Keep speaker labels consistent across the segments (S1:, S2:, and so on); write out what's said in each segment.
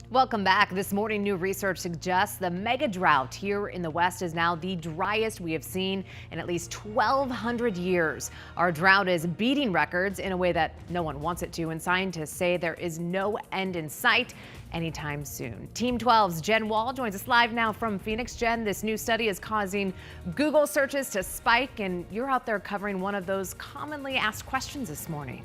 S1: Welcome back. This morning, new research suggests the mega drought here in the West is now the driest we have seen in at least 1,200 years. Our drought is beating records in a way that no one wants it to, and scientists say there is no end in sight anytime soon. Team 12's Jen Wall joins us live now from Phoenix. Jen, this new study is causing Google searches to spike, and you're out there covering one of those commonly asked questions this morning.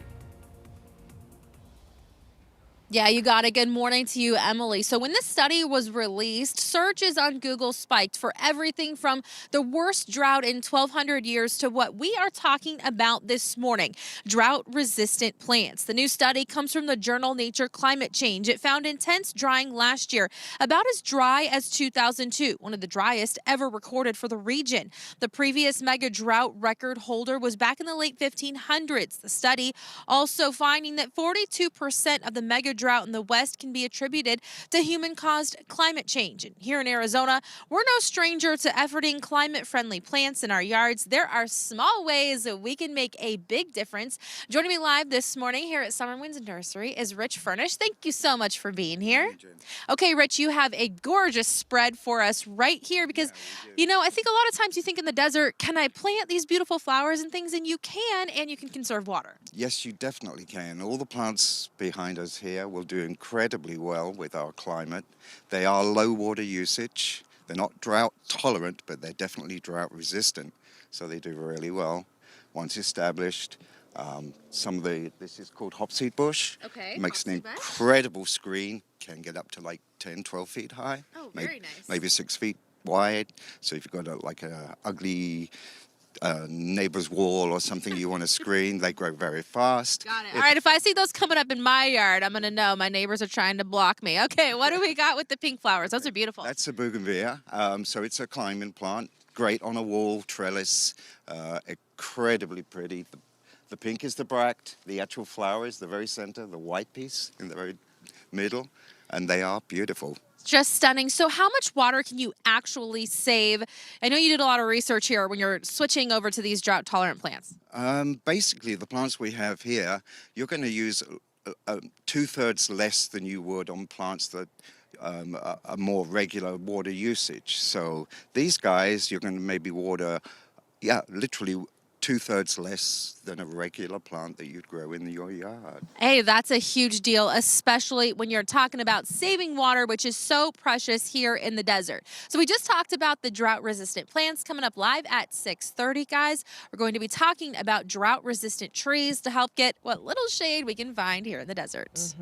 S2: Yeah, you got it. Good morning to you, Emily. So when this study was released, searches on Google spiked for everything from the worst drought in 1,200 years to what we are talking about this morning, drought-resistant plants. The new study comes from the journal Nature Climate Change. It found intense drying last year, about as dry as 2002, one of the driest ever recorded for the region. The previous mega drought record holder was back in the late 1500s. The study also finding that 42% of the mega drought in the West can be attributed to human-caused climate change. And here in Arizona, we're no stranger to efforting climate-friendly plants in our yards. There are small ways that we can make a big difference. Joining me live this morning here at Summer Winds Nursery is Rich Furnish. Thank you so much for being here. Okay, Rich, you have a gorgeous spread for us right here because, I think a lot of times you think in the desert, can I plant these beautiful flowers and things? And you can conserve water.
S3: Yes, you definitely can. All the plants behind us here will do incredibly well with our climate. They are low water usage. They're not drought tolerant, but they're definitely drought resistant. So they do really well. Once established, this is called hopseed bush.
S2: Okay.
S3: Makes an incredible screen, can get up to like 10, 12 feet high.
S2: Oh, very nice.
S3: Maybe 6 feet wide. So if you've got a ugly neighbor's wall or something you want to screen, they grow very fast.
S2: Got it. All right, if I see those coming up in my yard, I'm going to know my neighbors are trying to block me. Okay, what do we got with the pink flowers? Those are beautiful.
S3: That's a bougainvillea. So it's a climbing plant. Great on a wall, trellis, incredibly pretty. The pink is the bract. The actual flower is the very center, the white piece in the very middle, and they are beautiful.
S2: Just stunning. So how much water can you actually save? I know you did a lot of research here when you're switching over to these drought-tolerant plants.
S3: Basically, the plants we have here, you're going to use 2/3 less than you would on plants that are more regular water usage. So these guys, you're going to maybe water, literally 2/3 less than a regular plant that you'd grow in your yard.
S2: Hey, that's a huge deal, especially when you're talking about saving water, which is so precious here in the desert. So we just talked about the drought-resistant plants coming up live at 6:30, guys. We're going to be talking about drought-resistant trees to help get what little shade we can find here in the desert.